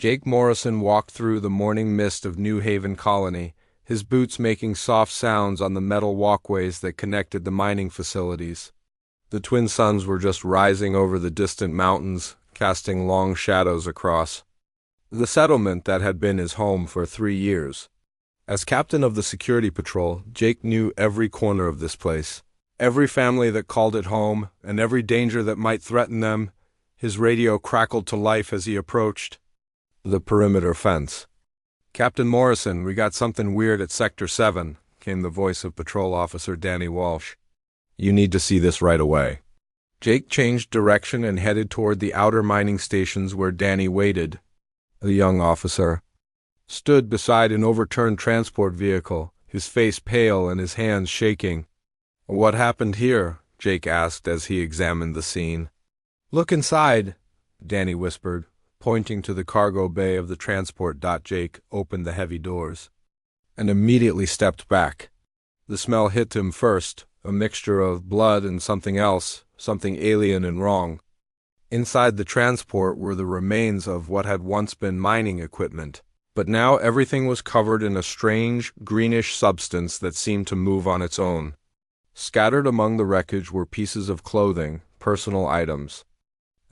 Jake Morrison walked through the morning mist of New Haven Colony, his boots making soft sounds on the metal walkways that connected the mining facilities. The twin suns were just rising over the distant mountains, casting long shadows across the settlement that had been his home for 3 years. As captain of the security patrol, Jake knew every corner of this place, every family that called it home, and every danger that might threaten them. His radio crackled to life as he approached the perimeter fence. "Captain Morrison, we got something weird at Sector 7, came the voice of Patrol Officer Danny Walsh. "You need to see this right away." Jake changed direction and headed toward the outer mining stations where Danny waited. The young officer stood beside an overturned transport vehicle, his face pale and his hands shaking. "What happened here?" Jake asked as he examined the scene. "Look inside," Danny whispered, pointing to the cargo bay of the transport. Jake opened the heavy doors and immediately stepped back. The smell hit him first, a mixture of blood and something else, something alien and wrong. Inside the transport were the remains of what had once been mining equipment, but now everything was covered in a strange, greenish substance that seemed to move on its own. Scattered among the wreckage were pieces of clothing, personal items,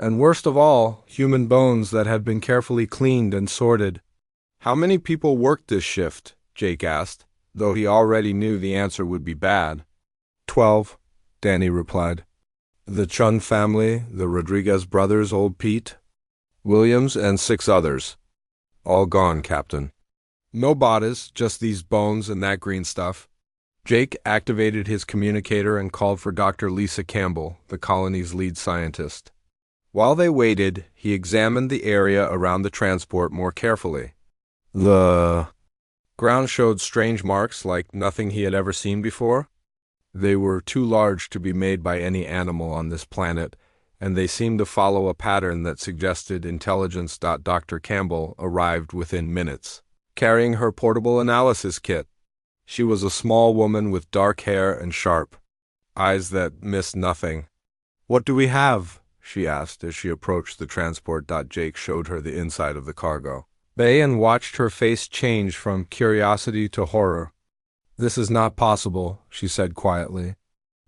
and worst of all, human bones that had been carefully cleaned and sorted. "How many people worked this shift?" Jake asked, though he already knew the answer would be bad. 12, Danny replied. "The Chun family, the Rodriguez brothers, old Pete, Williams, and 6 others. All gone, Captain. No bodies, just these bones and that green stuff." Jake activated his communicator and called for Dr. Lisa Campbell, the colony's lead scientist. While they waited, he examined the area around the transport more carefully. The ground showed strange marks like nothing he had ever seen before. They were too large to be made by any animal on this planet, and they seemed to follow a pattern that suggested intelligence. Dr. Campbell arrived within minutes, carrying her portable analysis kit. She was a small woman with dark hair and sharp eyes that missed nothing. "What do we have?" she asked as she approached the transport. Jake showed her the inside of the cargo bay and watched her face change from curiosity to horror. "This is not possible," she said quietly.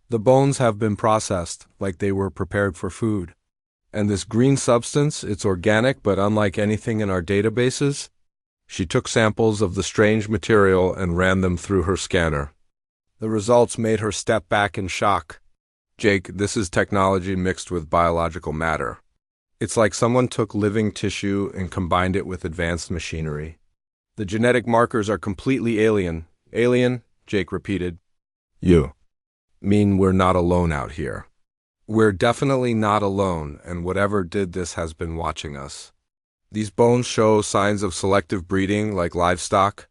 "The bones have been processed, like they were prepared for food. And this green substance, it's organic but unlike anything in our databases." She took samples of the strange material and ran them through her scanner. The results made her step back in shock. "Jake, this is technology mixed with biological matter. It's like someone took living tissue and combined it with advanced machinery. The genetic markers are completely alien." "Alien?" Jake repeated. "You mean we're not alone out here?" "We're definitely not alone, and whatever did this has been watching us. These bones show signs of selective breeding like livestock.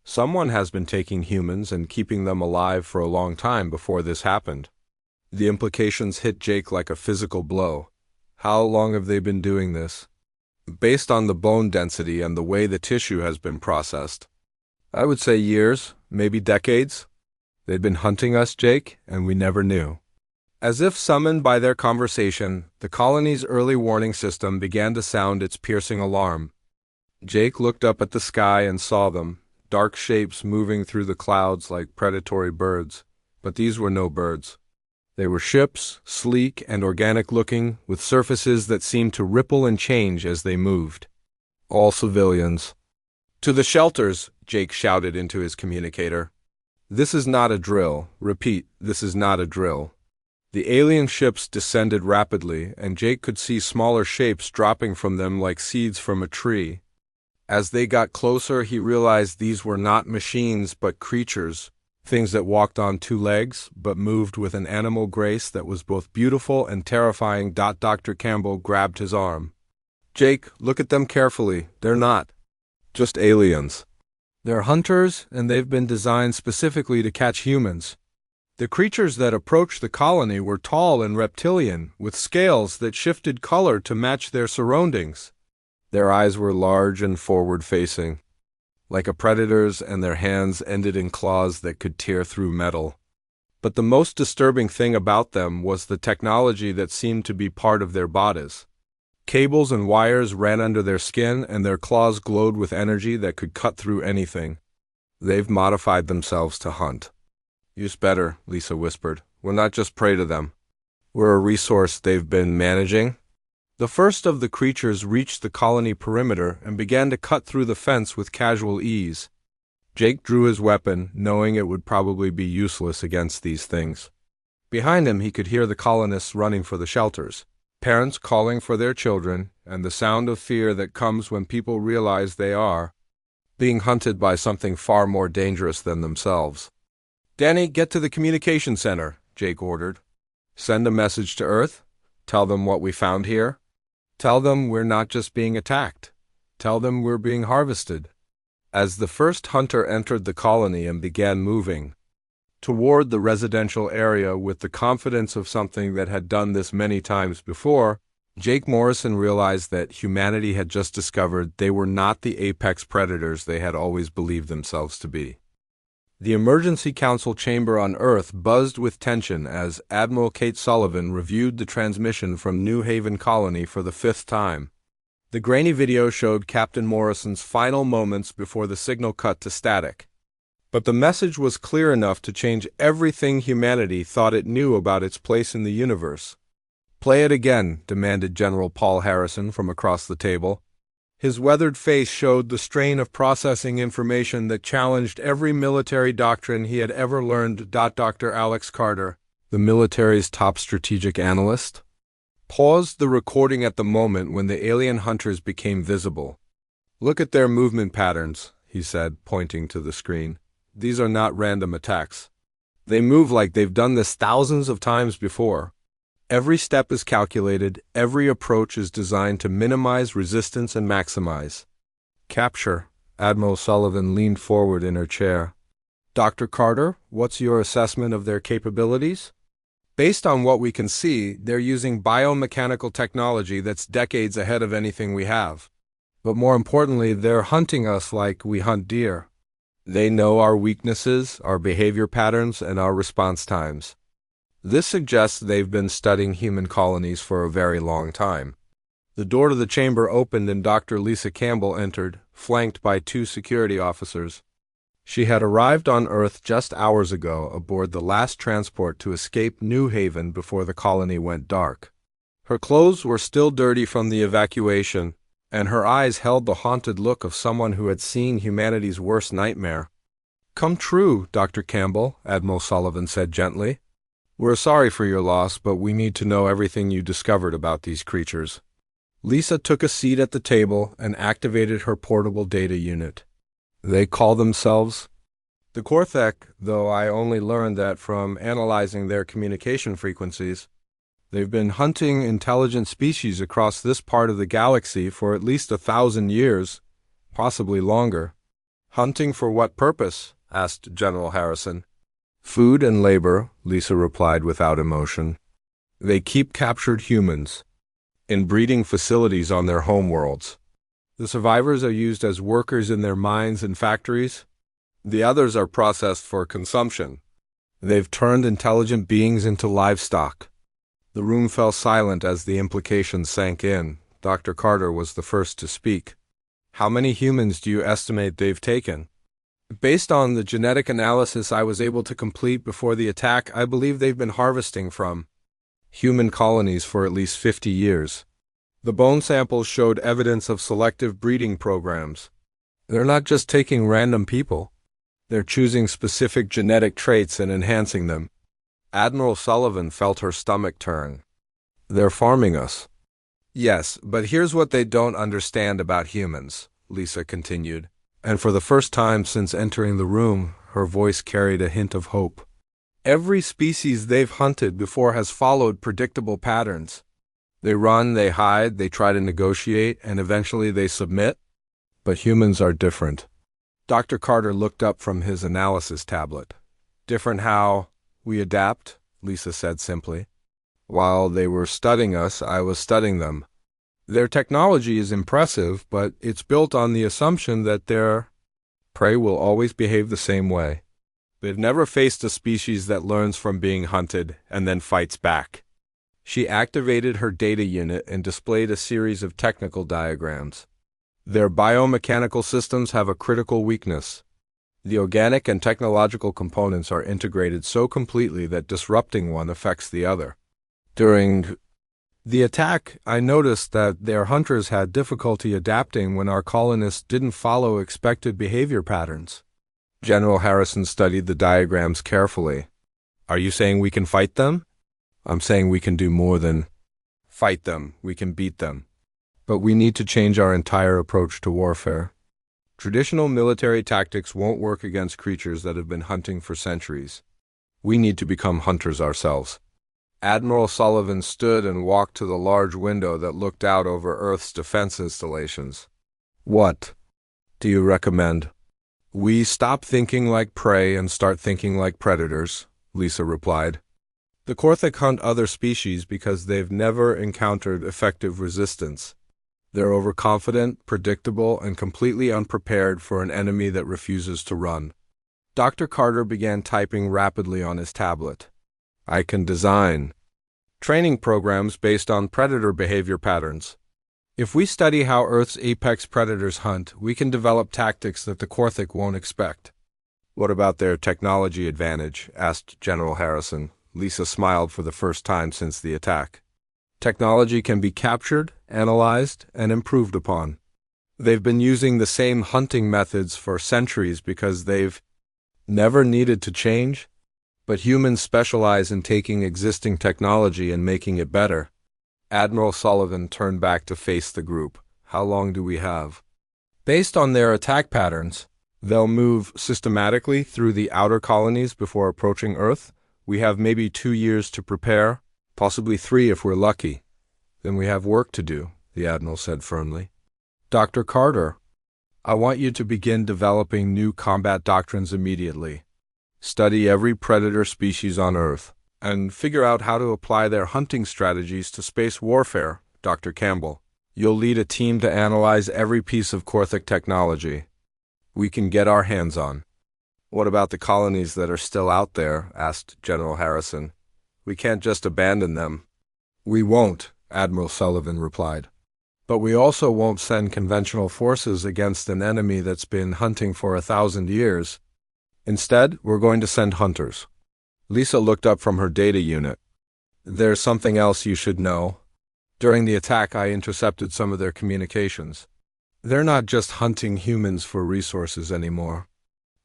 Someone has been taking humans and keeping them alive for a long time before this happened." The implications hit Jake like a physical blow. How long have they been doing this? "Based on the bone density and the way the tissue has been processed, I would say years, maybe decades. They'd been hunting us, Jake, and we never knew." As if summoned by their conversation, the colony's early warning system began to sound its piercing alarm. Jake looked up at the sky and saw them, dark shapes moving through the clouds like predatory birds. But these were no birds. They were ships, sleek and organic-looking, with surfaces that seemed to ripple and change as they moved. All civilians. "To the shelters!" Jake shouted into his communicator. "This is not a drill. Repeat, this is not a drill." The alien ships descended rapidly, and Jake could see smaller shapes dropping from them like seeds from a tree. As they got closer, he realized these were not machines but creatures, things that walked on 2 legs but moved with an animal grace that was both beautiful and terrifying. Dr. Campbell grabbed his arm. "Jake, look at them carefully. They're not just aliens. They're hunters, and they've been designed specifically to catch humans. The creatures that approached the colony were tall and reptilian, with scales that shifted color to match their surroundings. Their eyes were large and forward-facing, like a predator's, and their hands ended in claws that could tear through metal. But the most disturbing thing about them was the technology that seemed to be part of their bodies. Cables and wires ran under their skin, and their claws glowed with energy that could cut through anything. They've modified themselves to hunt. Use better, Lisa whispered. We're not just prey to them. We're a resource they've been managing. The first of the creatures reached the colony perimeter and began to cut through the fence with casual ease. Jake drew his weapon, knowing it would probably be useless against these things. Behind him, he could hear the colonists running for the shelters, parents calling for their children, and the sound of fear that comes when people realize they are being hunted by something far more dangerous than themselves. Danny, get to the communication center, Jake ordered. Send a message to Earth. Tell them what we found here. Tell them we're not just being attacked. Tell them we're being harvested. As the first hunter entered the colony and began moving toward the residential area with the confidence of something that had done this many times before, Jake Morrison realized that humanity had just discovered they were not the apex predators they had always believed themselves to be. The Emergency Council chamber on Earth buzzed with tension as Admiral Kate Sullivan reviewed the transmission from New Haven Colony for the 5th time. The grainy video showed Captain Morrison's final moments before the signal cut to static. But the message was clear enough to change everything humanity thought it knew about its place in the universe. Play it again, demanded General Paul Harrison from across the table. His weathered face showed the strain of processing information that challenged every military doctrine he had ever learned. Dr. Alex Carter, the military's top strategic analyst, paused the recording at the moment when the alien hunters became visible. Look at their movement patterns, he said, pointing to the screen. These are not random attacks. They move like they've done this thousands of times before. Every step is calculated, every approach is designed to minimize resistance and maximize capture. Admiral Sullivan leaned forward in her chair. Dr. Carter, what's your assessment of their capabilities? Based on what we can see, they're using biomechanical technology that's decades ahead of anything we have. But more importantly, they're hunting us like we hunt deer. They know our weaknesses, our behavior patterns, and our response times. This suggests they've been studying human colonies for a very long time. The door to the chamber opened and Dr. Lisa Campbell entered, flanked by 2 security officers. She had arrived on Earth just hours ago aboard the last transport to escape New Haven before the colony went dark. Her clothes were still dirty from the evacuation, and her eyes held the haunted look of someone who had seen humanity's worst nightmare. Come true, Dr. Campbell, Admiral Sullivan said gently. We're sorry for your loss, but we need to know everything you discovered about these creatures. Lisa took a seat at the table and activated her portable data unit. They call themselves the Korthek, though I only learned that from analyzing their communication frequencies. They've been hunting intelligent species across this part of the galaxy for at least 1,000 years, possibly longer. Hunting for what purpose? Asked General Harrison. Food and labor, Lisa replied without emotion. They keep captured humans in breeding facilities on their homeworlds. The survivors are used as workers in their mines and factories. The others are processed for consumption. They've turned intelligent beings into livestock. The room fell silent as the implications sank in. Dr. Carter was the first to speak. How many humans do you estimate they've taken? Based on the genetic analysis I was able to complete before the attack, I believe they've been harvesting from human colonies for at least 50 years. The bone samples showed evidence of selective breeding programs. They're not just taking random people. They're choosing specific genetic traits and enhancing them. Admiral Sullivan felt her stomach turn. They're farming us. Yes, but here's what they don't understand about humans, Lisa continued. And for the first time since entering the room, her voice carried a hint of hope. Every species they've hunted before has followed predictable patterns. They run, they hide, they try to negotiate, and eventually they submit. But humans are different. Dr. Carter looked up from his analysis tablet. Different how we adapt, Lisa said simply. While they were studying us, I was studying them. Their technology is impressive, but it's built on the assumption that their prey will always behave the same way. They've never faced a species that learns from being hunted and then fights back. She activated her data unit and displayed a series of technical diagrams. Their biomechanical systems have a critical weakness. The organic and technological components are integrated so completely that disrupting one affects the other. During the attack, I noticed that their hunters had difficulty adapting when our colonists didn't follow expected behavior patterns. General Harrison studied the diagrams carefully. Are you saying we can fight them? I'm saying we can do more than fight them. We can beat them. But we need to change our entire approach to warfare. Traditional military tactics won't work against creatures that have been hunting for centuries. We need to become hunters ourselves. Admiral Sullivan stood and walked to the large window that looked out over Earth's defense installations. What do you recommend? We stop thinking like prey and start thinking like predators, Lisa replied. The Korthik hunt other species because they've never encountered effective resistance. They're overconfident, predictable, and completely unprepared for an enemy that refuses to run. Dr. Carter began typing rapidly on his tablet. I can design training programs based on predator behavior patterns. If we study how Earth's apex predators hunt, we can develop tactics that the Korthik won't expect. What about their technology advantage? Asked General Harrison. Lisa smiled for the first time since the attack. Technology can be captured, analyzed, and improved upon. They've been using the same hunting methods for centuries because they've never needed to change. But humans specialize in taking existing technology and making it better. Admiral Sullivan turned back to face the group. How long do we have? Based on their attack patterns, they'll move systematically through the outer colonies before approaching Earth. We have maybe 2 years to prepare, possibly 3 if we're lucky. Then we have work to do, the Admiral said firmly. Dr. Carter, I want you to begin developing new combat doctrines immediately. Study every predator species on Earth, and figure out how to apply their hunting strategies to space warfare, Dr. Campbell. You'll lead a team to analyze every piece of Korthik technology we can get our hands on. What about the colonies that are still out there? Asked General Harrison. We can't just abandon them. We won't, Admiral Sullivan replied. But we also won't send conventional forces against an enemy that's been hunting for 1,000 years. Instead, we're going to send hunters. Lisa looked up from her data unit. There's something else you should know. During the attack, I intercepted some of their communications. They're not just hunting humans for resources anymore.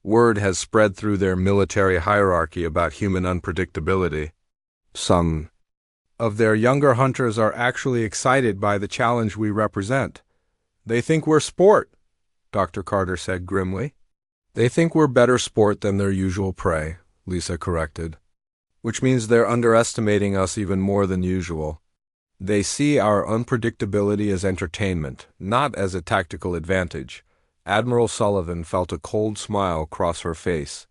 Word has spread through their military hierarchy about human unpredictability. Some of their younger hunters are actually excited by the challenge we represent. They think we're sport, Dr. Carter said grimly. They think we're better sport than their usual prey, Lisa corrected. Which means they're underestimating us even more than usual. They see our unpredictability as entertainment, not as a tactical advantage. Admiral Sullivan felt a cold smile cross her face.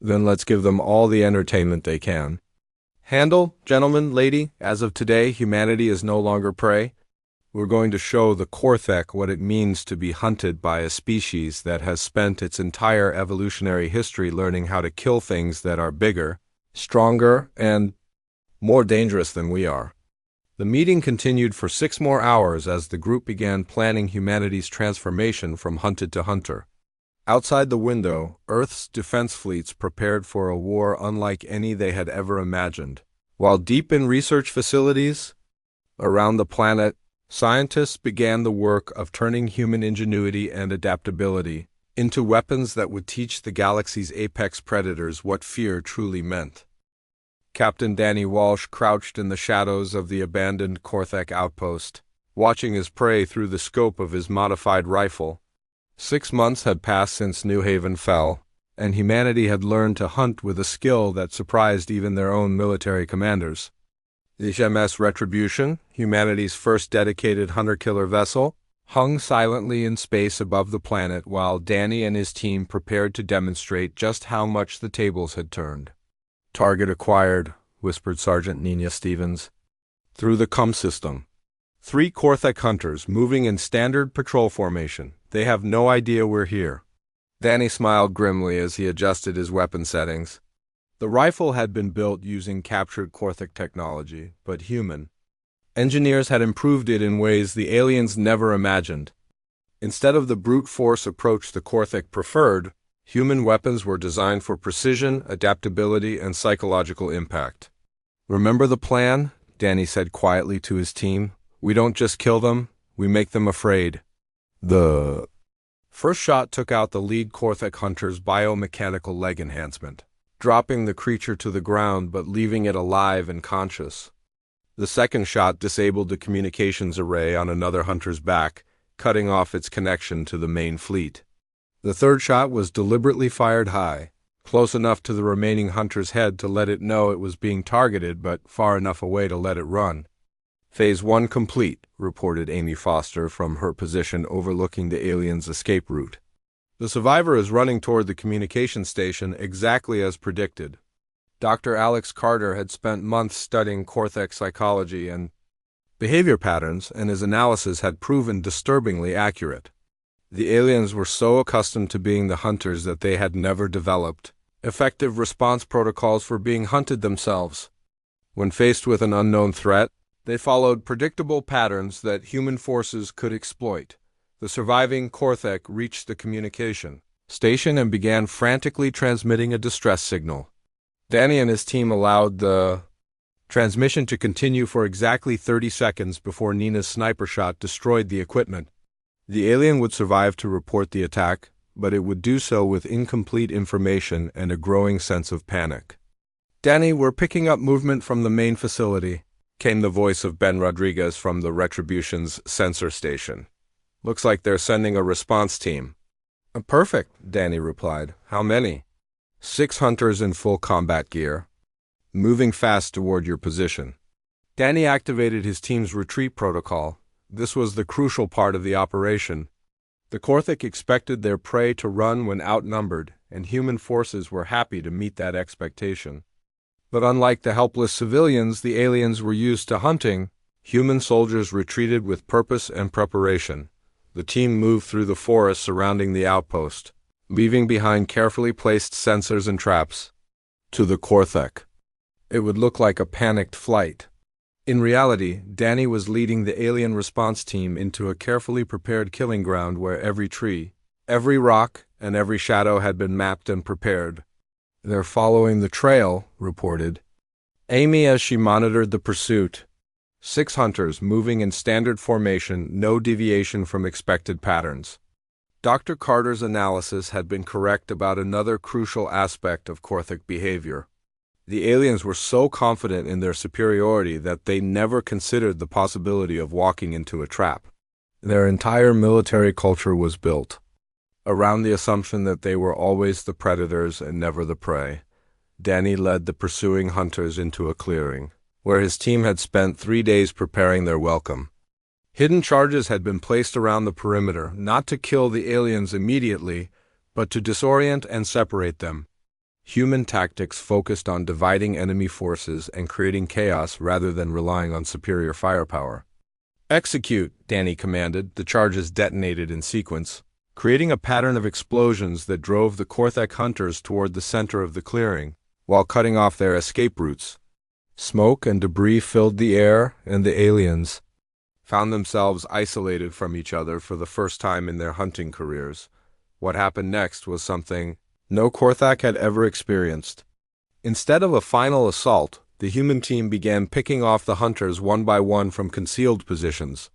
Then let's give them all the entertainment they can. Handle, gentlemen, lady, as of today, humanity is no longer prey. We're going to show the Korthik what it means to be hunted by a species that has spent its entire evolutionary history learning how to kill things that are bigger, stronger, and more dangerous than we are. The meeting continued for 6 more hours as the group began planning humanity's transformation from hunted to hunter. Outside the window, Earth's defense fleets prepared for a war unlike any they had ever imagined. While deep in research facilities around the planet, scientists began the work of turning human ingenuity and adaptability into weapons that would teach the galaxy's apex predators what fear truly meant. Captain Danny Walsh crouched in the shadows of the abandoned Korthik outpost, watching his prey through the scope of his modified rifle. 6 months had passed since New Haven fell, and humanity had learned to hunt with a skill that surprised even their own military commanders. The HMS Retribution, humanity's first dedicated hunter-killer vessel, hung silently in space above the planet while Danny and his team prepared to demonstrate just how much the tables had turned. Target acquired, whispered Sergeant Nina Stevens. Through the CUM system. 3 Korthik hunters moving in standard patrol formation. They have no idea we're here. Danny smiled grimly as he adjusted his weapon settings. The rifle had been built using captured Korthik technology, but human. Engineers had improved it in ways the aliens never imagined. Instead of the brute force approach the Korthik preferred, human weapons were designed for precision, adaptability, and psychological impact. "Remember the plan?" Danny said quietly to his team. "We don't just kill them, we make them afraid." The first shot took out the lead Korthik hunter's biomechanical leg enhancement, dropping the creature to the ground but leaving it alive and conscious. The second shot disabled the communications array on another hunter's back, cutting off its connection to the main fleet. The third shot was deliberately fired high, close enough to the remaining hunter's head to let it know it was being targeted but far enough away to let it run. "Phase 1 complete," reported Amy Foster from her position overlooking the alien's escape route. "The survivor is running toward the communication station exactly as predicted." Dr. Alex Carter had spent months studying Korthik psychology and behavior patterns, and his analysis had proven disturbingly accurate. The aliens were so accustomed to being the hunters that they had never developed effective response protocols for being hunted themselves. When faced with an unknown threat, they followed predictable patterns that human forces could exploit. The surviving Korthik reached the communication station and began frantically transmitting a distress signal. Danny and his team allowed the transmission to continue for exactly 30 seconds before Nina's sniper shot destroyed the equipment. The alien would survive to report the attack, but it would do so with incomplete information and a growing sense of panic. "Danny, we're picking up movement from the main facility," came the voice of Ben Rodriguez from the Retribution's sensor station. "Looks like they're sending a response team." "Perfect," Danny replied. "How many?" 6 hunters in full combat gear, moving fast toward your position." Danny activated his team's retreat protocol. This was the crucial part of the operation. The Korthik expected their prey to run when outnumbered, and human forces were happy to meet that expectation. But unlike the helpless civilians the aliens were used to hunting, human soldiers retreated with purpose and preparation. The team moved through the forest surrounding the outpost, leaving behind carefully placed sensors and traps. To the Korthik, it would look like a panicked flight. In reality, Danny was leading the alien response team into a carefully prepared killing ground where every tree, every rock, and every shadow had been mapped and prepared. "They're following the trail," reported Amy as she monitored the pursuit. 6 hunters moving in standard formation, no deviation from expected patterns. Dr. Carter's analysis had been correct about another crucial aspect of Korthik behavior. The aliens were so confident in their superiority that they never considered the possibility of walking into a trap. Their entire military culture was built around the assumption that they were always the predators and never the prey. Danny led the pursuing hunters into a clearing, where his team had spent 3 days preparing their welcome. Hidden charges had been placed around the perimeter, not to kill the aliens immediately, but to disorient and separate them. Human tactics focused on dividing enemy forces and creating chaos rather than relying on superior firepower. "Execute," Danny commanded. The charges detonated in sequence, creating a pattern of explosions that drove the Korthik hunters toward the center of the clearing, while cutting off their escape routes. Smoke and debris filled the air, and the aliens found themselves isolated from each other for the first time in their hunting careers. What happened next was something no Korthik had ever experienced. Instead of a final assault, the human team began picking off the hunters one by one from concealed positions.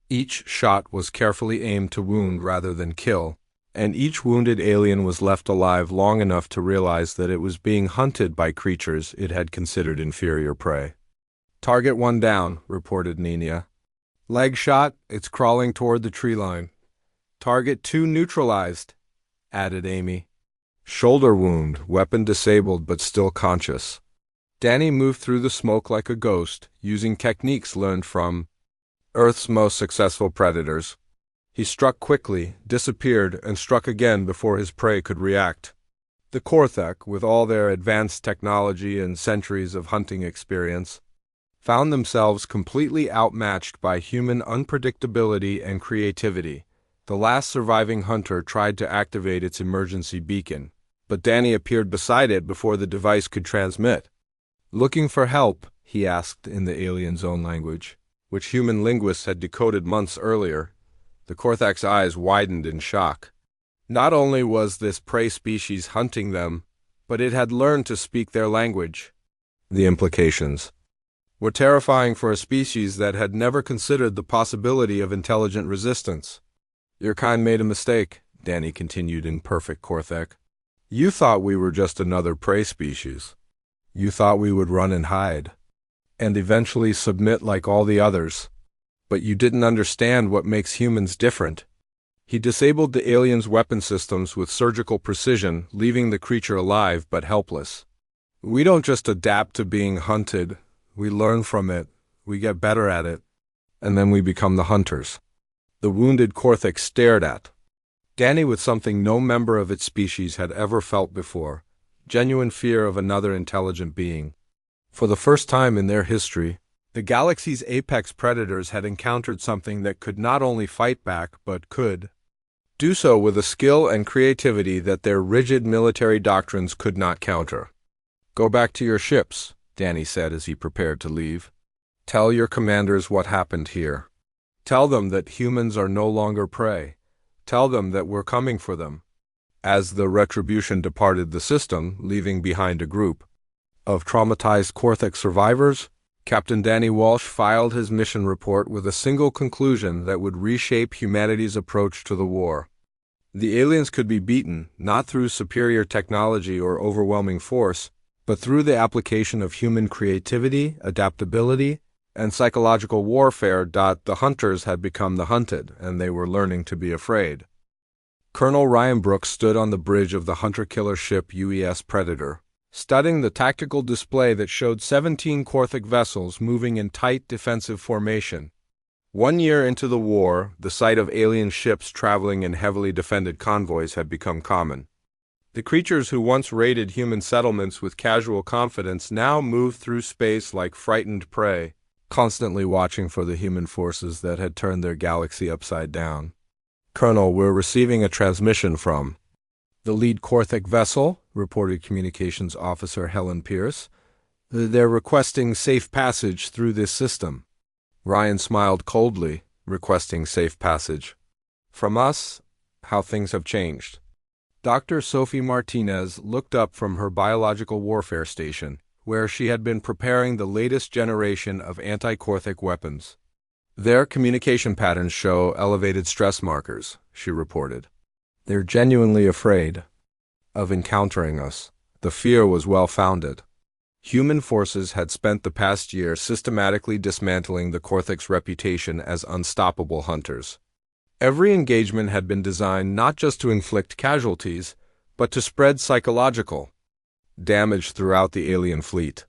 Each shot was carefully aimed to wound rather than kill, and each wounded alien was left alive long enough to realize that it was being hunted by creatures it had considered inferior prey. "Target 1 down," reported Nina. "Leg shot, it's crawling toward the tree line." "Target 2 neutralized," added Amy. "Shoulder wound, weapon disabled but still conscious." Danny moved through the smoke like a ghost, using techniques learned from Earth's most successful predators. He struck quickly, disappeared, and struck again before his prey could react. The Korthik, with all their advanced technology and centuries of hunting experience, found themselves completely outmatched by human unpredictability and creativity. The last surviving hunter tried to activate its emergency beacon, but Danny appeared beside it before the device could transmit. "Looking for help?" he asked in the alien's own language, which human linguists had decoded months earlier. The Korthak's eyes widened in shock. Not only was this prey species hunting them, but it had learned to speak their language. The implications were terrifying for a species that had never considered the possibility of intelligent resistance. "Your kind made a mistake," Danny continued in perfect Korthak. "You thought we were just another prey species. You thought we would run and hide, and eventually submit like all the others. But you didn't understand what makes humans different." He disabled the alien's weapon systems with surgical precision, leaving the creature alive but helpless. "We don't just adapt to being hunted. We learn from it, we get better at it, and then we become the hunters." The wounded Korthak stared at Danny with something no member of its species had ever felt before: genuine fear of another intelligent being. For the first time in their history, the galaxy's apex predators had encountered something that could not only fight back, but could do so with a skill and creativity that their rigid military doctrines could not counter. "Go back to your ships," Danny said as he prepared to leave. "Tell your commanders what happened here. Tell them that humans are no longer prey. Tell them that we're coming for them." As the Retribution departed the system, leaving behind a group of traumatized Korthak survivors, Captain Danny Walsh filed his mission report with a single conclusion that would reshape humanity's approach to the war. The aliens could be beaten, not through superior technology or overwhelming force, but through the application of human creativity, adaptability, and psychological warfare. The hunters had become the hunted, and they were learning to be afraid. Colonel Ryan Brooks stood on the bridge of the hunter-killer ship UES Predator, studying the tactical display that showed 17 Korthak vessels moving in tight defensive formation. 1 year into the war, the sight of alien ships traveling in heavily defended convoys had become common. The creatures who once raided human settlements with casual confidence now moved through space like frightened prey, constantly watching for the human forces that had turned their galaxy upside down. "Colonel, we're receiving a transmission from the lead Korthak vessel," reported Communications Officer Helen Pierce. "They're requesting safe passage through this system." Ryan smiled coldly, requesting safe passage. "From us? How things have changed." Dr. Sophie Martinez looked up from her biological warfare station, where she had been preparing the latest generation of anti-Korthak weapons. "Their communication patterns show elevated stress markers," she reported. "They're genuinely afraid of encountering us." The fear was well-founded. Human forces had spent the past year systematically dismantling the Korthak's reputation as unstoppable hunters. Every engagement had been designed not just to inflict casualties, but to spread psychological damage throughout the alien fleet.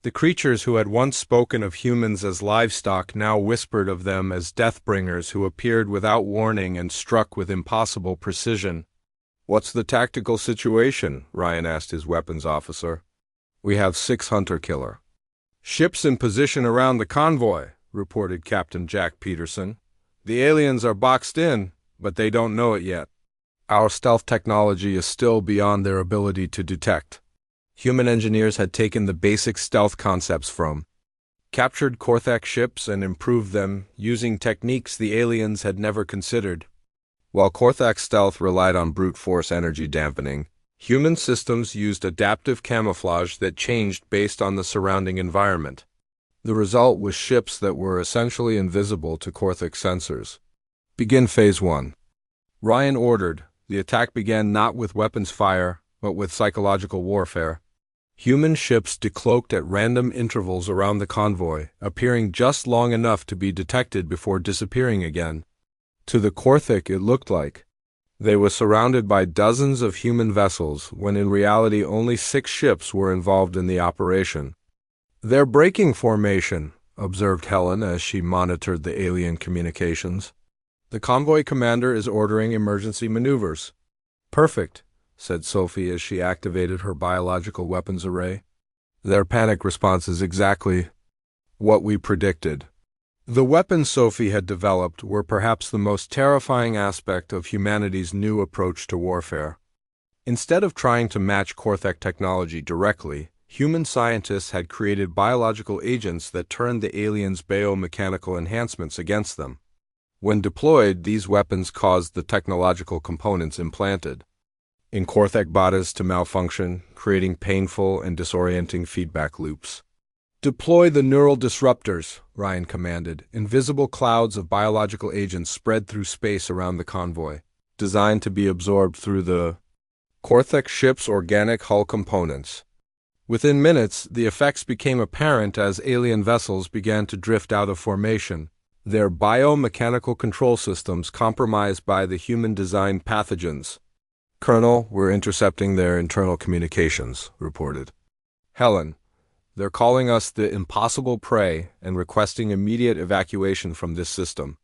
The creatures who had once spoken of humans as livestock now whispered of them as deathbringers who appeared without warning and struck with impossible precision. "What's the tactical situation?" Ryan asked his weapons officer. "We have 6 hunter-killer ships in position around the convoy," reported Captain Jack Peterson. "The aliens are boxed in, but they don't know it yet. Our stealth technology is still beyond their ability to detect." Human engineers had taken the basic stealth concepts from captured Korthak ships and improved them using techniques the aliens had never considered. While Korthak stealth relied on brute force energy dampening, human systems used adaptive camouflage that changed based on the surrounding environment. The result was ships that were essentially invisible to Korthak sensors. "Begin Phase 1. Ryan ordered. The attack began not with weapons fire, but with psychological warfare. Human ships decloaked at random intervals around the convoy, appearing just long enough to be detected before disappearing again. To the Korthak, it looked like they were surrounded by dozens of human vessels, when in reality only 6 ships were involved in the operation. "They're breaking formation," observed Helen as she monitored the alien communications. "The convoy commander is ordering emergency maneuvers." "Perfect," said Sophie as she activated her biological weapons array. "Their panic response is exactly what we predicted." The weapons Sophie had developed were perhaps the most terrifying aspect of humanity's new approach to warfare. Instead of trying to match Korthek technology directly, human scientists had created biological agents that turned the aliens' biomechanical enhancements against them. When deployed, these weapons caused the technological components implanted in Korthek bodies to malfunction, creating painful and disorienting feedback loops. Deploy the neural disruptors, Ryan commanded. Invisible clouds of biological agents spread through space around the convoy, designed to be absorbed through the Korthek ship's organic hull components. Within minutes, the effects became apparent as alien vessels began to drift out of formation, their biomechanical control systems compromised by the human-designed pathogens. "Colonel, we're intercepting their internal communications," reported Helen. "They're calling us the impossible prey and requesting immediate evacuation from this system."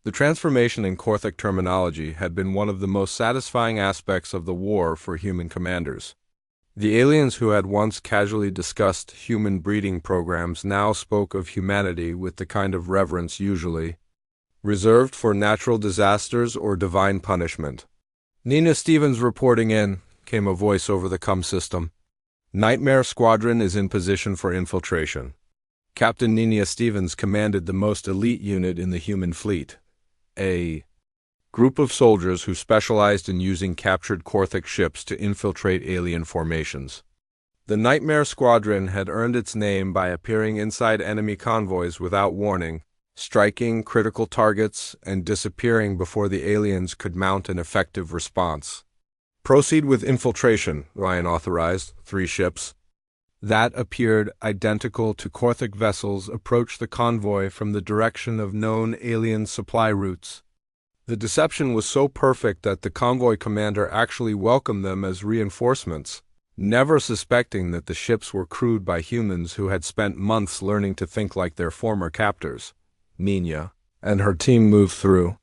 The transformation in Korthek terminology had been one of the most satisfying aspects of the war for human commanders. The aliens who had once casually discussed human breeding programs now spoke of humanity with the kind of reverence usually reserved for natural disasters or divine punishment. "Nina Stevens reporting in," came a voice over the comm system. "Nightmare Squadron is in position for infiltration." Captain Nina Stevens commanded the most elite unit in the human fleet, a group of soldiers who specialized in using captured Korthek ships to infiltrate alien formations. The Nightmare Squadron had earned its name by appearing inside enemy convoys without warning, striking critical targets and disappearing before the aliens could mount an effective response. "Proceed with infiltration," Ryan authorized. 3 ships that appeared identical to Korthek vessels approached the convoy from the direction of known alien supply routes. The deception was so perfect that the convoy commander actually welcomed them as reinforcements, never suspecting that the ships were crewed by humans who had spent months learning to think like their former captors. Nina and her team moved through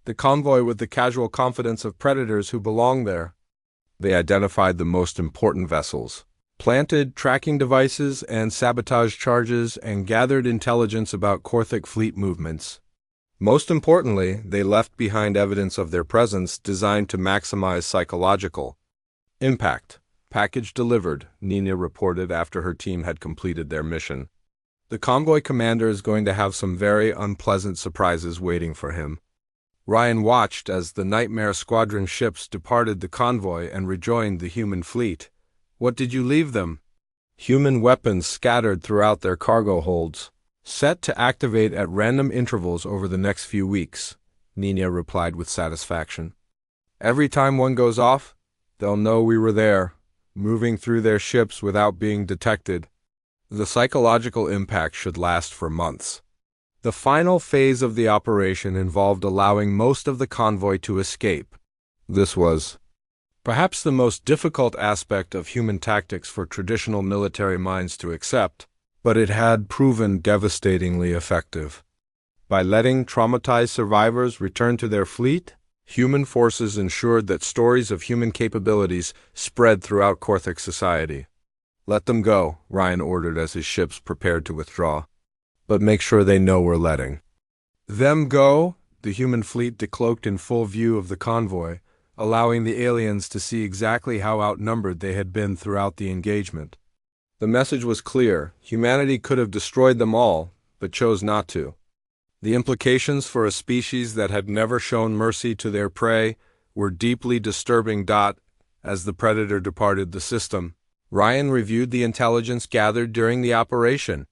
the convoy with the casual confidence of predators who belonged there. They identified the most important vessels, planted tracking devices and sabotage charges, and gathered intelligence about Korthek fleet movements. Most importantly, they left behind evidence of their presence designed to maximize psychological impact. "Package delivered," Nina reported after her team had completed their mission. "The convoy commander is going to have some very unpleasant surprises waiting for him." Ryan watched as the Nightmare Squadron ships departed the convoy and rejoined the human fleet. "What did you leave them?" "Human weapons scattered throughout their cargo holds, set to activate at random intervals over the next few weeks," Nina replied with satisfaction. "Every time one goes off, they'll know we were there, moving through their ships without being detected. The psychological impact should last for months." The final phase of the operation involved allowing most of the convoy to escape. This was perhaps the most difficult aspect of human tactics for traditional military minds to accept, but it had proven devastatingly effective. By letting traumatized survivors return to their fleet, human forces ensured that stories of human capabilities spread throughout Korthek society. "Let them go," Ryan ordered as his ships prepared to withdraw. "But make sure they know we're letting them go." The human fleet decloaked in full view of the convoy, allowing the aliens to see exactly how outnumbered they had been throughout the engagement. The message was clear: humanity could have destroyed them all, but chose not to. The implications for a species that had never shown mercy to their prey were deeply disturbing. As the predator departed the system, Ryan reviewed the intelligence gathered during the operation.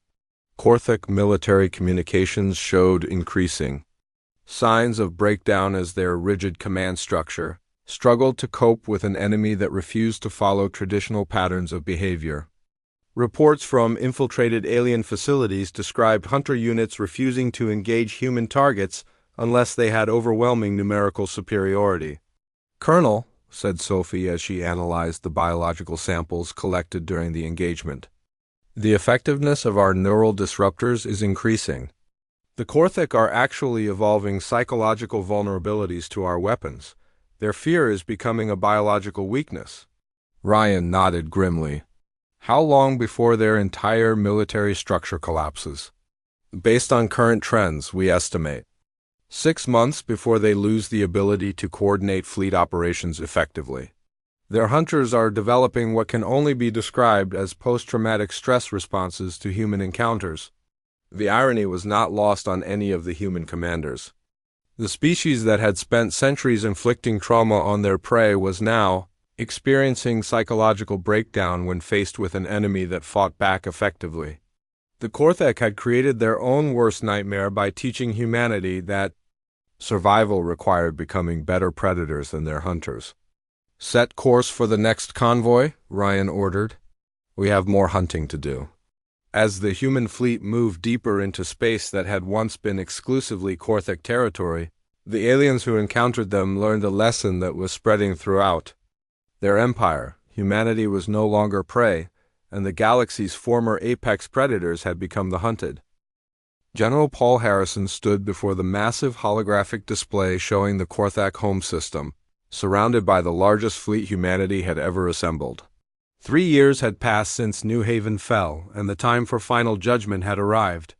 Korthek military communications showed increasing signs of breakdown as their rigid command structure struggled to cope with an enemy that refused to follow traditional patterns of behavior. Reports from infiltrated alien facilities described hunter units refusing to engage human targets unless they had overwhelming numerical superiority. "Colonel," said Sophie as she analyzed the biological samples collected during the engagement, "the effectiveness of our neural disruptors is increasing. The Korthek are actually evolving psychological vulnerabilities to our weapons. Their fear is becoming a biological weakness." Ryan nodded grimly. "How long before their entire military structure collapses?" "Based on current trends, we estimate 6 months before they lose the ability to coordinate fleet operations effectively. Their hunters are developing what can only be described as post-traumatic stress responses to human encounters. The irony was not lost on any of the human commanders. The species that had spent centuries inflicting trauma on their prey was now experiencing psychological breakdown when faced with an enemy that fought back effectively. The Korthek had created their own worst nightmare by teaching humanity that survival required becoming better predators than their hunters. "Set course for the next convoy," Ryan ordered. "We have more hunting to do." As the human fleet moved deeper into space that had once been exclusively Korthek territory, the aliens who encountered them learned a lesson that was spreading throughout their empire. Humanity was no longer prey, and the galaxy's former apex predators had become the hunted. General Paul Harrison stood before the massive holographic display showing the Korthak home system, surrounded by the largest fleet humanity had ever assembled. 3 years had passed since New Haven fell, and the time for final judgment had arrived.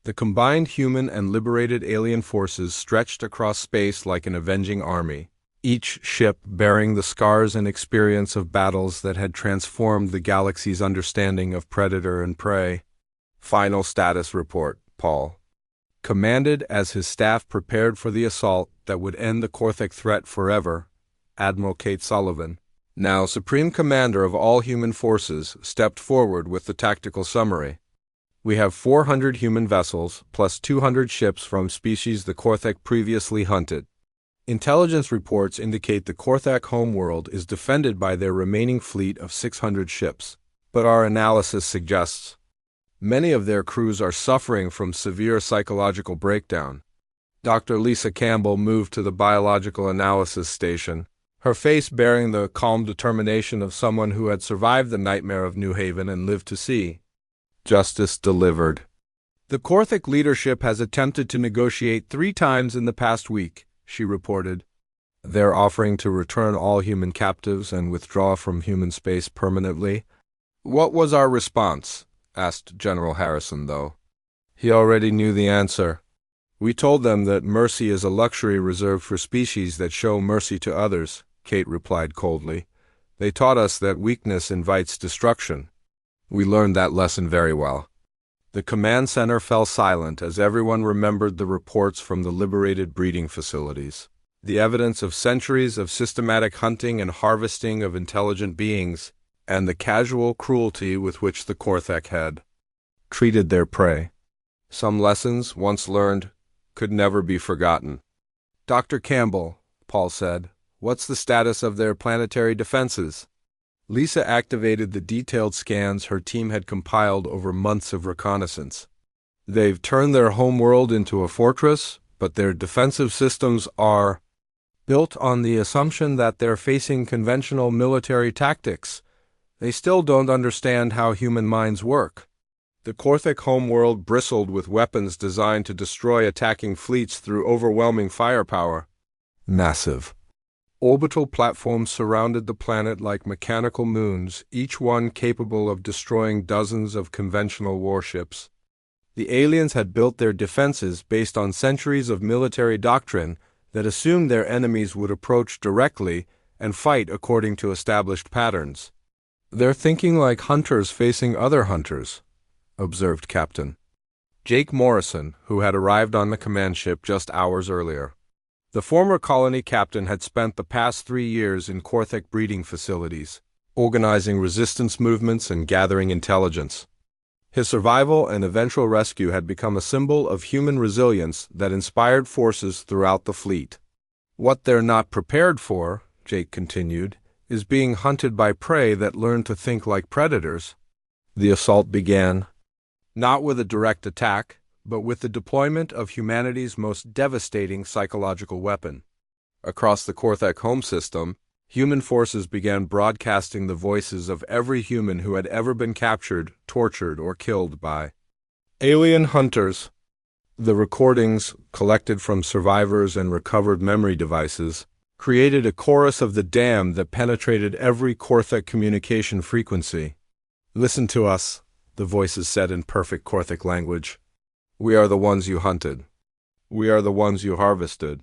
The combined human and liberated alien forces stretched across space like an avenging army, each ship bearing the scars and experience of battles that had transformed the galaxy's understanding of predator and prey. Final status report, Paul commanded as his staff prepared for the assault that would end the Korthek threat forever. Admiral Kate Sullivan, now Supreme Commander of all human forces, stepped forward with the tactical summary. "We have 400 human vessels, plus 200 ships from species the Korthek previously hunted. Intelligence reports indicate the Korthak homeworld is defended by their remaining fleet of 600 ships, but our analysis suggests many of their crews are suffering from severe psychological breakdown." Dr. Lisa Campbell moved to the biological analysis station, her face bearing the calm determination of someone who had survived the nightmare of New Haven and lived to see justice delivered. "The Korthak leadership has attempted to negotiate 3 times in the past week," she reported. "They're offering to return all human captives and withdraw from human space permanently." "What was our response?" asked General Harrison, though. He already knew the answer. "We told them that mercy is a luxury reserved for species that show mercy to others," Kate replied coldly. "They taught us that weakness invites destruction. We learned that lesson very well." The command center fell silent as everyone remembered the reports from the liberated breeding facilities. The evidence of centuries of systematic hunting and harvesting of intelligent beings, and the casual cruelty with which the Korthak had treated their prey. Some lessons, once learned, could never be forgotten. "Dr. Campbell," Paul said, "what's the status of their planetary defenses?" Lisa activated the detailed scans her team had compiled over months of reconnaissance. "They've turned their homeworld into a fortress, but their defensive systems are built on the assumption that they're facing conventional military tactics. They still don't understand how human minds work." The Korthak homeworld bristled with weapons designed to destroy attacking fleets through overwhelming firepower. Massive orbital platforms surrounded the planet like mechanical moons, each one capable of destroying dozens of conventional warships. The aliens had built their defenses based on centuries of military doctrine that assumed their enemies would approach directly and fight according to established patterns. "They're thinking like hunters facing other hunters," observed Captain Jake Morrison, who had arrived on the command ship just hours earlier. The former colony captain had spent the past 3 years in Korthak breeding facilities, organizing resistance movements and gathering intelligence. His survival and eventual rescue had become a symbol of human resilience that inspired forces throughout the fleet. "What they're not prepared for," Jake continued, "is being hunted by prey that learn to think like predators." The assault began, not with a direct attack, but with the deployment of humanity's most devastating psychological weapon. Across the Korthak home system, human forces began broadcasting the voices of every human who had ever been captured, tortured, or killed by alien hunters. The recordings, collected from survivors and recovered memory devices, created a chorus of the damned that penetrated every Korthak communication frequency. "Listen to us," the voices said in perfect Korthak language. "We are the ones you hunted. We are the ones you harvested.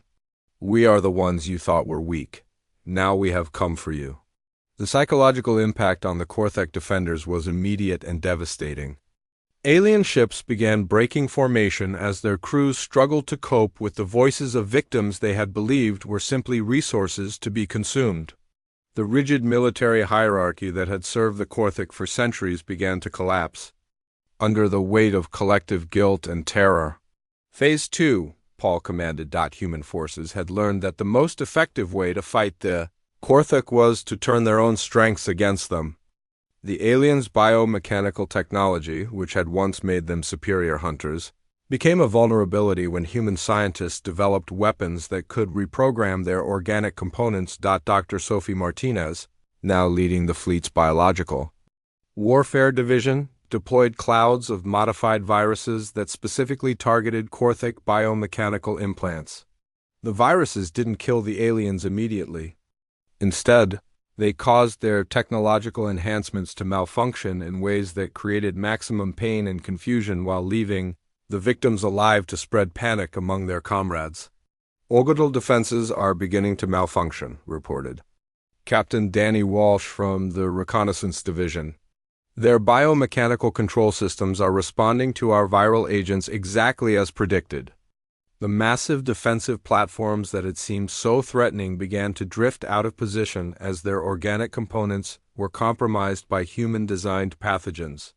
We are the ones you thought were weak. Now we have come for you." The psychological impact on the Korthek defenders was immediate and devastating. Alien ships began breaking formation as their crews struggled to cope with the voices of victims they had believed were simply resources to be consumed. The rigid military hierarchy that had served the Korthek for centuries began to collapse under the weight of collective guilt and terror. Phase 2, Paul commanded. Human forces had learned that the most effective way to fight the Korthek was to turn their own strengths against them. The aliens' biomechanical technology, which had once made them superior hunters, became a vulnerability when human scientists developed weapons that could reprogram their organic components. Dr. Sophie Martinez, now leading the fleet's biological warfare division, deployed clouds of modified viruses that specifically targeted Korthek biomechanical implants. The viruses didn't kill the aliens immediately. Instead, they caused their technological enhancements to malfunction in ways that created maximum pain and confusion while leaving the victims alive to spread panic among their comrades. Orbital defenses are beginning to malfunction, reported Captain Danny Walsh from the Reconnaissance Division. Their biomechanical control systems are responding to our viral agents exactly as predicted. The massive defensive platforms that had seemed so threatening began to drift out of position as their organic components were compromised by human-designed pathogens.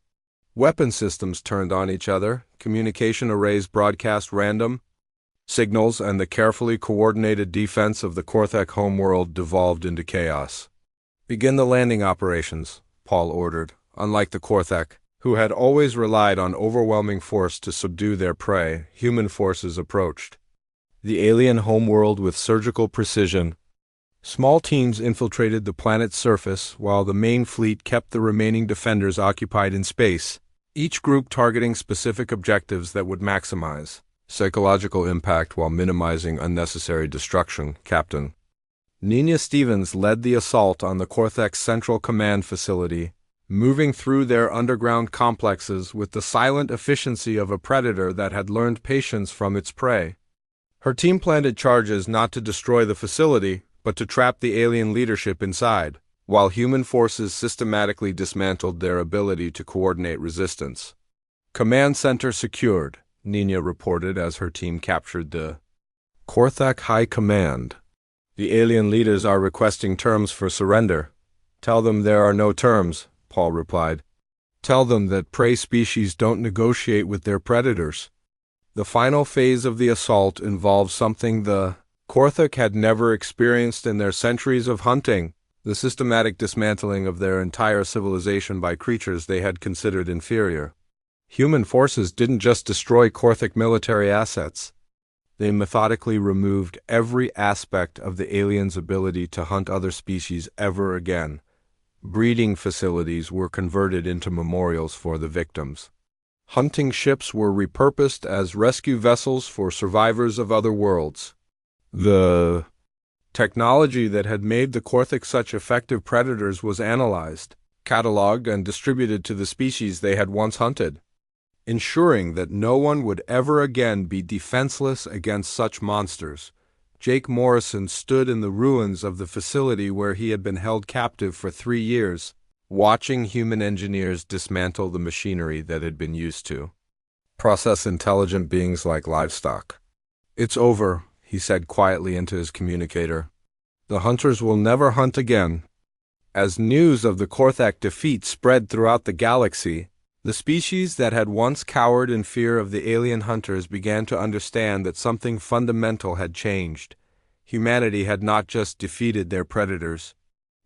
Weapon systems turned on each other, communication arrays broadcast random signals, and the carefully coordinated defense of the Korthek homeworld devolved into chaos. "Begin the landing operations," Paul ordered. Unlike the Korthek, who had always relied on overwhelming force to subdue their prey, human forces approached the alien homeworld with surgical precision. Small teams infiltrated the planet's surface while the main fleet kept the remaining defenders occupied in space, each group targeting specific objectives that would maximize psychological impact while minimizing unnecessary destruction. Captain Nina Stevens led the assault on the Korthek's Central Command facility, moving through their underground complexes with the silent efficiency of a predator that had learned patience from its prey. Her team planted charges not to destroy the facility, but to trap the alien leadership inside, while human forces systematically dismantled their ability to coordinate resistance. "Command center secured," Nina reported as her team captured the Korthek High Command. "The alien leaders are requesting terms for surrender." "Tell them there are no terms," Paul replied. "Tell them that prey species don't negotiate with their predators." The final phase of the assault involved something the Korthek had never experienced in their centuries of hunting: the systematic dismantling of their entire civilization by creatures they had considered inferior. Human forces didn't just destroy Korthek military assets. They methodically removed every aspect of the aliens' ability to hunt other species ever again. Breeding facilities were converted into memorials for the victims. Hunting ships were repurposed as rescue vessels for survivors of other worlds. The technology that had made the Korthek such effective predators was analyzed, cataloged, and distributed to the species they had once hunted, ensuring that no one would ever again be defenseless against such monsters. Jake Morrison stood in the ruins of the facility where he had been held captive for 3 years, watching human engineers dismantle the machinery that had been used to process intelligent beings like livestock. "It's over," he said quietly into his communicator. "The hunters will never hunt again." As news of the Korthek defeat spread throughout the galaxy, the species that had once cowered in fear of the alien hunters began to understand that something fundamental had changed. Humanity had not just defeated their predators.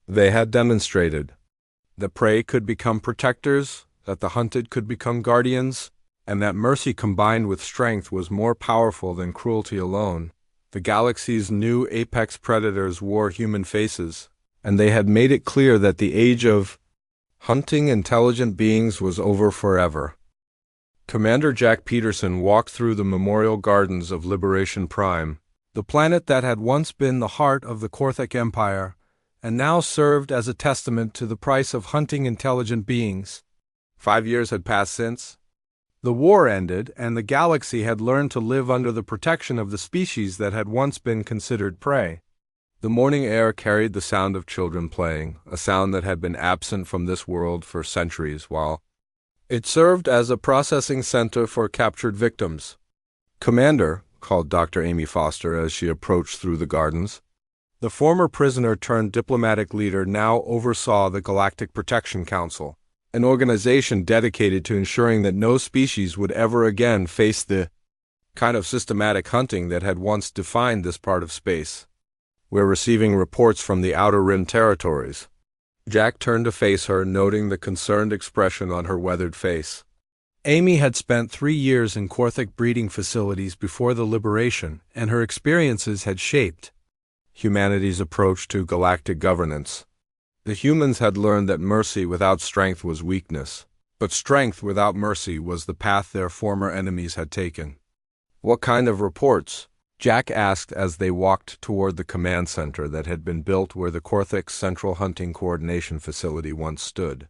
They had demonstrated that prey could become protectors, that the hunted could become guardians, and that mercy combined with strength was more powerful than cruelty alone. The galaxy's new apex predators wore human faces, and they had made it clear that the age of hunting intelligent beings was over forever. Commander Jack Peterson walked through the memorial gardens of Liberation Prime, the planet that had once been the heart of the Korthek Empire, and now served as a testament to the price of hunting intelligent beings. 5 years had passed since the war ended, and the galaxy had learned to live under the protection of the species that had once been considered prey. The morning air carried the sound of children playing, a sound that had been absent from this world for centuries, while it served as a processing center for captured victims. "Commander," called Dr. Amy Foster as she approached through the gardens. The former prisoner turned diplomatic leader now oversaw the Galactic Protection Council, an organization dedicated to ensuring that no species would ever again face the kind of systematic hunting that had once defined this part of space. "We're receiving reports from the Outer Rim territories." Jack turned to face her, noting the concerned expression on her weathered face. Amy had spent 3 years in Korthic breeding facilities before the liberation, and her experiences had shaped humanity's approach to galactic governance. The humans had learned that mercy without strength was weakness, but strength without mercy was the path their former enemies had taken. "What kind of reports?" Jack asked as they walked toward the command center that had been built where the Korthic's Central Hunting Coordination Facility once stood.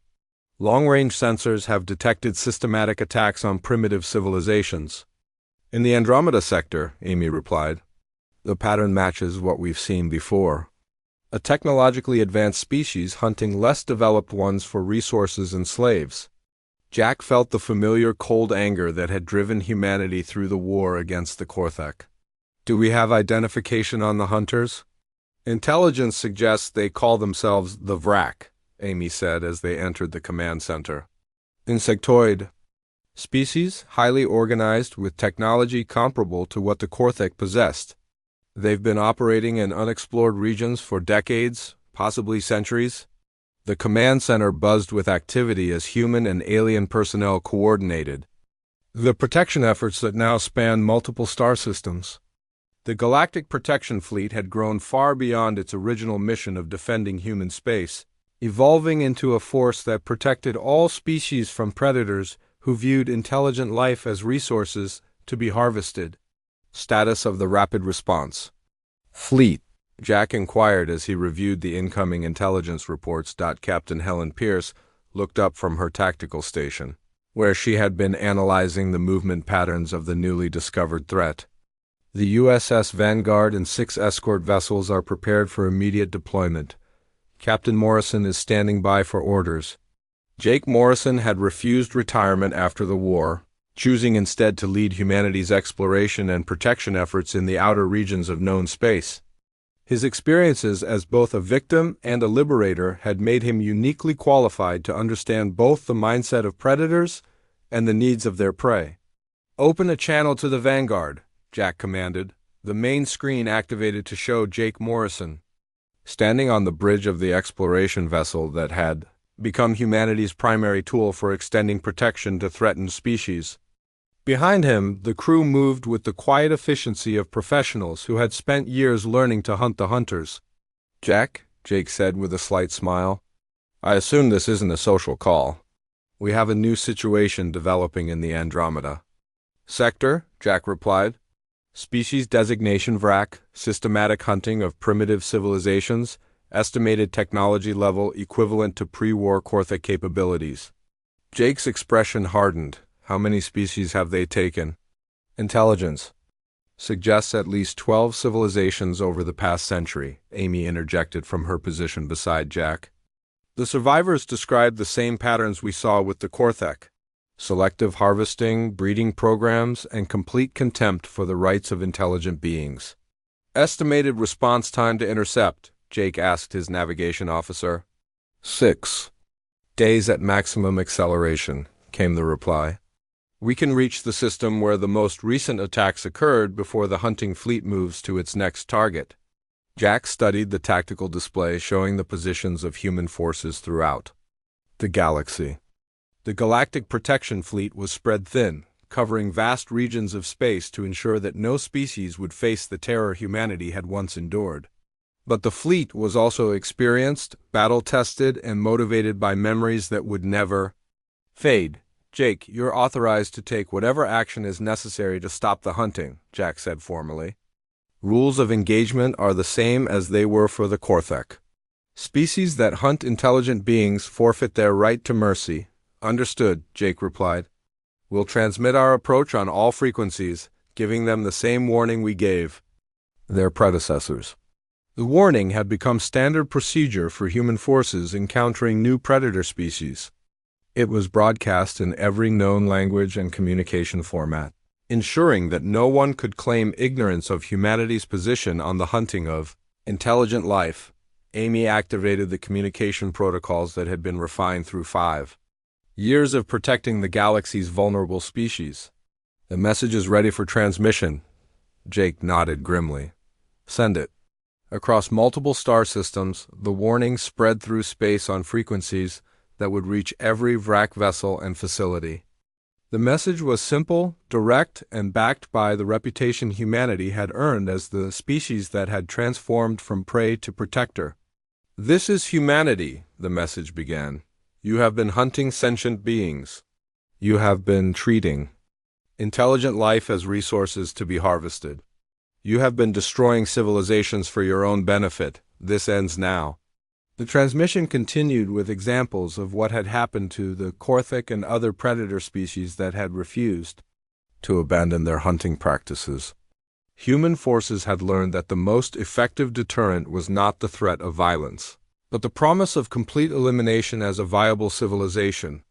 "Long-range sensors have detected systematic attacks on primitive civilizations." "In the Andromeda sector," Amy replied. "The pattern matches what we've seen before. A technologically advanced species hunting less developed ones for resources and slaves." Jack felt the familiar cold anger that had driven humanity through the war against the Korthak. "Do we have identification on the hunters?" "Intelligence suggests they call themselves the Vrak," Amy said as they entered the command center. "Insectoid species, highly organized with technology comparable to what the Korthak possessed. They've been operating in unexplored regions for decades, possibly centuries." The command center buzzed with activity as human and alien personnel coordinated the protection efforts that now span multiple star systems. The Galactic Protection Fleet had grown far beyond its original mission of defending human space, evolving into a force that protected all species from predators who viewed intelligent life as resources to be harvested. Status of the rapid response fleet, Jack inquired as he reviewed the incoming intelligence reports. Captain Helen Pierce looked up from her tactical station, where she had been analyzing the movement patterns of the newly discovered threat. "The USS Vanguard and 6 escort vessels are prepared for immediate deployment. Captain Morrison is standing by for orders." Jake Morrison had refused retirement after the war, choosing instead to lead humanity's exploration and protection efforts in the outer regions of known space. His experiences as both a victim and a liberator had made him uniquely qualified to understand both the mindset of predators and the needs of their prey. "Open a channel to the Vanguard," Jack commanded, the main screen activated to show Jake Morrison standing on the bridge of the exploration vessel that had become humanity's primary tool for extending protection to threatened species. Behind him, the crew moved with the quiet efficiency of professionals who had spent years learning to hunt the hunters. "Jack," Jake said with a slight smile, "I assume this isn't a social call. We have a new situation developing in the Andromeda." "Sector," Jack replied. "Species designation Vrak, systematic hunting of primitive civilizations, estimated technology level equivalent to pre-war Korthik capabilities." Jake's expression hardened. "How many species have they taken?" "Intelligence suggests at least 12 civilizations over the past century," Amy interjected from her position beside Jack. "The survivors described the same patterns we saw with the Korthak. Selective harvesting, breeding programs, and complete contempt for the rights of intelligent beings." "Estimated response time to intercept," Jake asked his navigation officer. 6 days at maximum acceleration," came the reply. "We can reach the system where the most recent attacks occurred before the hunting fleet moves to its next target." Jack studied the tactical display showing the positions of human forces throughout the galaxy. The Galactic Protection Fleet was spread thin, covering vast regions of space to ensure that no species would face the terror humanity had once endured. But the fleet was also experienced, battle-tested, and motivated by memories that would never fade. "Jake, you're authorized to take whatever action is necessary to stop the hunting," Jack said formally. "Rules of engagement are the same as they were for the Korthak. Species that hunt intelligent beings forfeit their right to mercy." "Understood," Jake replied. "We'll transmit our approach on all frequencies, giving them the same warning we gave their predecessors." The warning had become standard procedure for human forces encountering new predator species. It was broadcast in every known language and communication format, ensuring that no one could claim ignorance of humanity's position on the hunting of intelligent life. Amy activated the communication protocols that had been refined through 5 years of protecting the galaxy's vulnerable species. The message is ready for transmission. Jake nodded grimly. Send it. Across multiple star systems, the warning spread through space on frequencies that would reach every VRAC vessel and facility. The message was simple, direct, and backed by the reputation humanity had earned as the species that had transformed from prey to protector. This is humanity, the message began. You have been hunting sentient beings. You have been treating intelligent life as resources to be harvested. You have been destroying civilizations for your own benefit. This ends now. The transmission continued with examples of what had happened to the Korthik and other predator species that had refused to abandon their hunting practices. Human forces had learned that the most effective deterrent was not the threat of violence, but the promise of complete elimination as a viable civilization.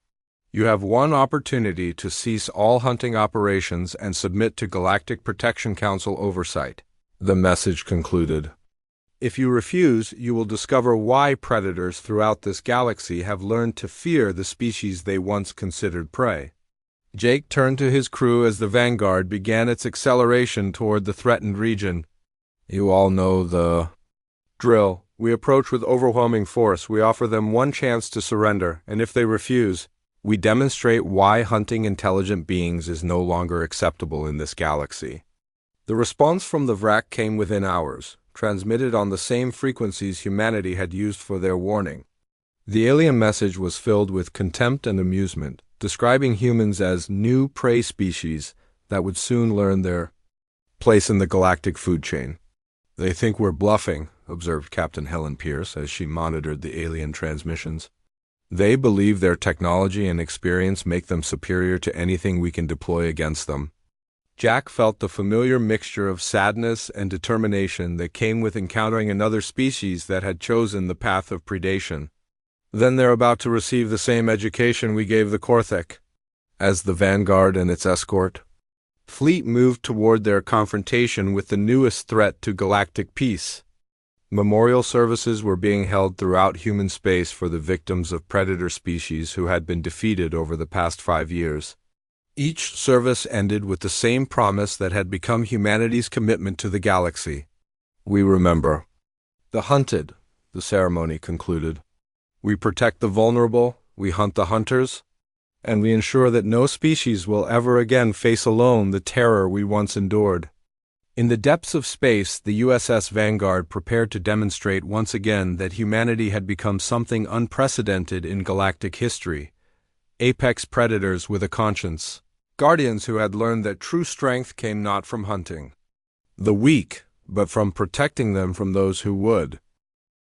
You have one opportunity to cease all hunting operations and submit to Galactic Protection Council oversight, the message concluded. If you refuse, you will discover why predators throughout this galaxy have learned to fear the species they once considered prey. Jake turned to his crew as the Vanguard began its acceleration toward the threatened region. You all know the drill. We approach with overwhelming force. We offer them one chance to surrender, and if they refuse, we demonstrate why hunting intelligent beings is no longer acceptable in this galaxy. The response from the VRAC came within hours, transmitted on the same frequencies humanity had used for their warning. The alien message was filled with contempt and amusement, describing humans as new prey species that would soon learn their place in the galactic food chain. They think we're bluffing, observed Captain Helen Pierce as she monitored the alien transmissions. They believe their technology and experience make them superior to anything we can deploy against them. Jack felt the familiar mixture of sadness and determination that came with encountering another species that had chosen the path of predation. Then they're about to receive the same education we gave the Korthik. As the Vanguard and its escort fleet moved toward their confrontation with the newest threat to galactic peace, memorial services were being held throughout human space for the victims of predator species who had been defeated over the past 5 years. Each service ended with the same promise that had become humanity's commitment to the galaxy. We remember the hunted, the ceremony concluded. We protect the vulnerable, we hunt the hunters, and we ensure that no species will ever again face alone the terror we once endured. In the depths of space, the USS Vanguard prepared to demonstrate once again that humanity had become something unprecedented in galactic history. Apex predators with a conscience. Guardians who had learned that true strength came not from hunting the weak, but from protecting them from those who would.